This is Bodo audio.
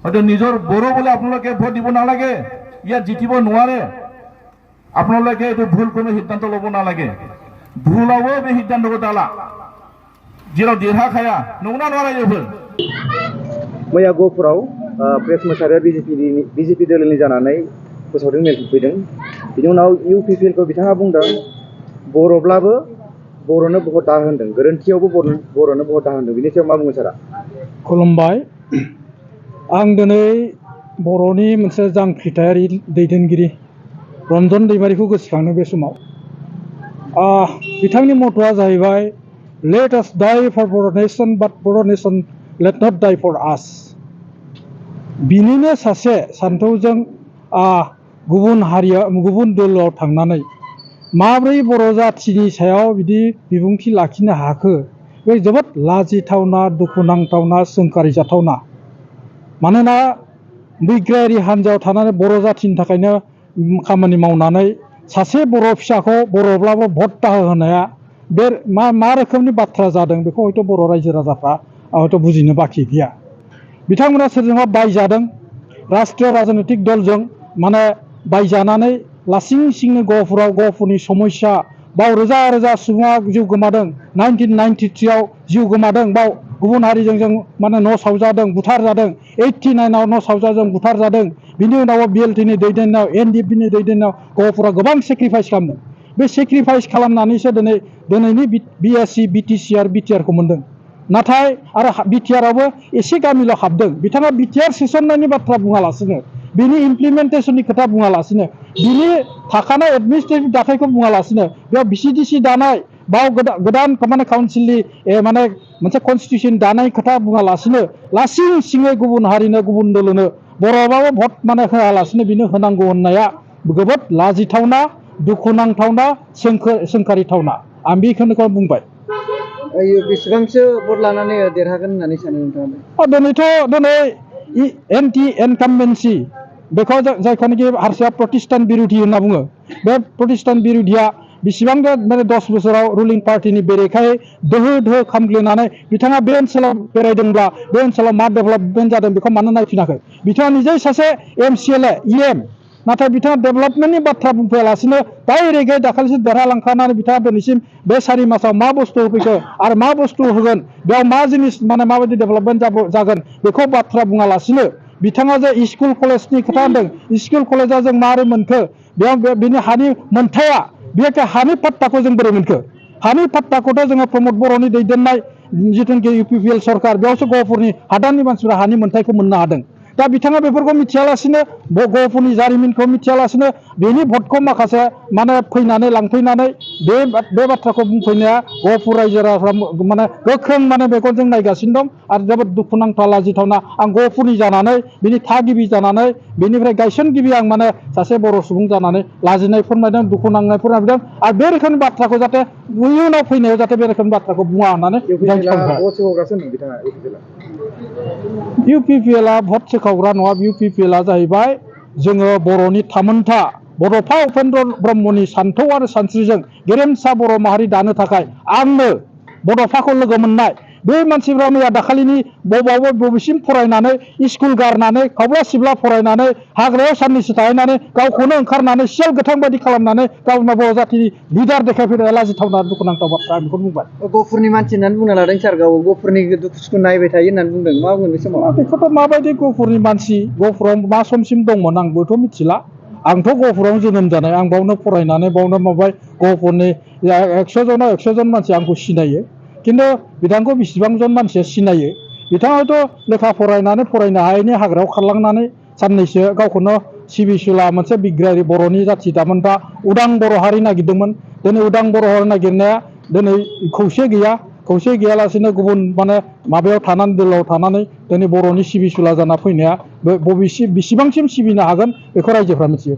হয়তো নিজের বড় বলে আপনাদেরকে ভোট দিব নালাগে, ইয়াত জিতিব নোৱাৰে। আপনাদেরকে এই ভুল কোনো সিদ্ধান্ত লব নালাগে। ভুলাবো बे সিদ্ধান্তকে দালা जेराव देरहाखाया नंगौना नङा रायजोफोर। मैया गहपुराव प्रेस मोसाहारिया बिजेपि दोलोनि जानानै फोसावदों मेल खुंफैदों। बिनि उनाव इउपिपिएलखौ बिथाङा बुंदों बर'ब्लाबो बर'नो भट दा होनदों, गोरोन्थियावबो बर'नो भट दा होनदों। बिनि सायाव मा बुङो सारा? खुलुमबाय। आं दिनै बर'नि मोनसे जांख्रिथायारि दैदेनगिरि रन्जन दैमारिखौ गोसोखाङो बे समाव। बिथांनि मथ'आ जाहैबाय लेट अस डाई फर बर' नेशन बाट बर' नेशन लेट नट डाई फर आस। बिनिनो सासे सान्थौजों गुबुन हारिया गुबुन दोलोआव थांनानै माब्रै बर' जाथिनि सायाव बिदि बिबुंथि लाखिनो हाखो, बे जोबोद लाजिथावना, दुखुनांथावना, सोंखारिजाथावना। मानोना बिग्रायारि हान्जायाव थानानै बर' जाथिनि थाखायनो खामानि मावनानै सासे बर' फिसाखौ बर'ब्लाबो भट दाहोनाया बे मा रोखोमनि बाथ्रा जादों बेखौ हयथ' बर' रायजो राजाफ्रा हयथ' बुजिनो बाखि गैया। बिथांमोना सोरजोंबा बायजादों, राष्ट्रीय राजनैतिक दलजों माने बायजानानै लासिं सिंनो गहपुरनि समस्या बाव रोजा रोजा सुबुङा जिउ गोमादों। 1993 जिउ गोमादों। बाव गुबुन हारिजों जों माने न' सावजादों, बुथार जादों। 89 न' सावजादों, बुथार जादों। बिनि उनाव बिएलटिनि दैदेननायाव, एनडिएफबिनि दैदेननायाव गहपुरा गोबां सेक्रिफाइस खालामदों। बे सेक्रिफाइस खालामनानैसो दिनैनि बिएससि बिटिसि आरो बिटिआरखौ मोन्दों। नाथाय आरो बिटिआरावबो एसे गामिल' हाबदों। बिथाङा बिटिआर सोसननायनि बाथ्रा बुङालासिनो, बिनि इमप्लिमेन्टेसननि खोथा बुङालासिनो, बिनि थाखानाय एडमिनिस्ट्रेटिभ दाथायखौ बुङालासिनो, बेयाव भिसिडिसि दानाय, बाव गोदान माने काउन्सिलनि माने मोनसे कनस्टिटिउसन दानाय खोथा बुङालासिनो लासिं सिङै गुबुन हारिनो, गुबुन दोलोनो बर'बाबो भट माने होआलासिनो बिनो होनांगौ होननाया जोबोद लाजिथावना, दुखुनांथावना, सोंखारिथावना। आं बेखौनो बुंबाय। बेसेबांसो भट लानानै देरहागोन होननानै सानो नोंथाङा? दिनै एन्टि इनकामबेन्सि बेखौ जायखौनाखि हारसाया प्रतिष्ठान बिरुधि होनना बुङो। बे प्रतिष्ठान बिरुधिया बेसेबां माने 10 बोसोराव रुलिं पार्टिनि बेरेखायै दोहो खामग्लिनानै बिथाङा बे ओनसोलाव बेरायदोंब्ला बे ओनसोलाव मा डेभेलपमेन्ट जादों बेखौ मानो नायफिनाखै? बिथाङा निजे सासे MCLA EM, नाथाय बिथाङा डेभेलपमेन्टनि बाथ्रा बुंफैयालासिनो डाइरेक्टयै दाखालिसो देरहालांखानानै बिथाङा दिनैसिम बे 4 मासाव मा बुस्थु होफैखो आरो मा बुस्थु होगोन, बेयाव मा जिनिस माने माबायदि डेभेलपमेन्ट जागोन बेखौ बाथ्रा बुङालासिनो बिथाङा जे स्कुल कलेजनि खोथा होनदों, स्कुल कलेजा जों मारै मोनखो, बेयाव बिनि हानि मोनथाया, बे हानि पाट्टाखौ जों बोरै मोनखो? हानि पाट्टाखौथ' जोङो प्रमद बर'नि दैदेननाय जिथुनाखि इउपिपिएल सरकार, बेयावसो गहपुरनि हादाननि मानसिफ्रा हानि मोनथायखौ मोननो हादों। दा बिथाङा बेफोरखौ मिथियालासिनो, गहपुरनि जारिमिनखौ मिथियालासिनो बेनि भटखौ माखासे माने फैनानै लांफैनानै बे बाथ्राखौ बुंफैनाया गहपुर रायजो राजाफ्रा माने गोख्रों माने बेखौ जों नायगासिनो दं आरो जोबोद दुखुनांथाव, लाजिथावना। आं गहपुरनि जानानै, बिनि थागिबि जानानै, बेनिफ्राय गायसनगिरि आं माने सासे बर' सुबुं जानानै लाजिनाय फोरमायदों, दुखु नांनाय फोरमायदों आरो बे रोखोमनि बाथ्राखौ जाहाथे इयुनाव फैनायाव जाहाथे बे रोखोमनि बाथ्राखौ बुङा होननानै इउपिपिएलआ भट सोखावग्रा नङा। इउपिपिएलआ जाहैबाय जोङो बर'नि थामोन्था बड'फा उपेन्द्र ब्रह्मनि सान्थौ आरो सानस्रिजों गेरेमसा बर' माहारि दानो थाखाय आंनो बड'फाखौ लोगो मोननाय बे मानसिफ्रा मैया दाखालिनि बबेसिम फरायनानै स्कुल गारनानै खावब्ला सिबला फरायनानै हाग्रायाव साननैसो थाहैनानै गावखौनो ओंखारनानै सियाल गोथां बायदि खालामनानै गावनि बर' जाथिनि लिडार देखायफैनाया लाजिथावना, दुखुनांथाव बाथ्रा। आं बेखौनो बुंबाय। गहपुरनि मानसि होननानै बुंना लादों सार, गाव गहपुरनि दुखु सुखु नायबाय थायो होननानै बुंदों। मा बुंगोन बे समाव? बेखौथ' माबायदि गहपुरनि मानसि, गहपुराव मा समसिम दंमोन आंबोथ' मिथिला। आंथ' गहपुरावनो जोनोम जानाय, आं बावनो फरायनानै बावनो माबाय। गहपुरनि 100 जनाव 100 जन मानसि आंखौ सिनायो, खिन्थु बिथांखौ बेसेबां जन मानसिया सिनायो? बिथाङा हयथ' लेखा फरायनानै फरायनो हायैनि हाग्रायाव खारलांनानै साननैसो गावखौनो सिबिसुला मोनसे बिग्रायारि बर'नि जाथि दामोनथा उदां बर' हारि नागिरदोंमोन। दिनै उदां बर' हारि नागिरनाया दिनै खौसे गैया। खौसे गैयालासिनो गुबुन माने माबायाव थानानै, दोलोआव थानानै दिनै बर'नि सिबिसुला जाना फैनाया बेसेबांसिम सिबिनो हागोन बेखौ रायजोफ्रा मिथियो।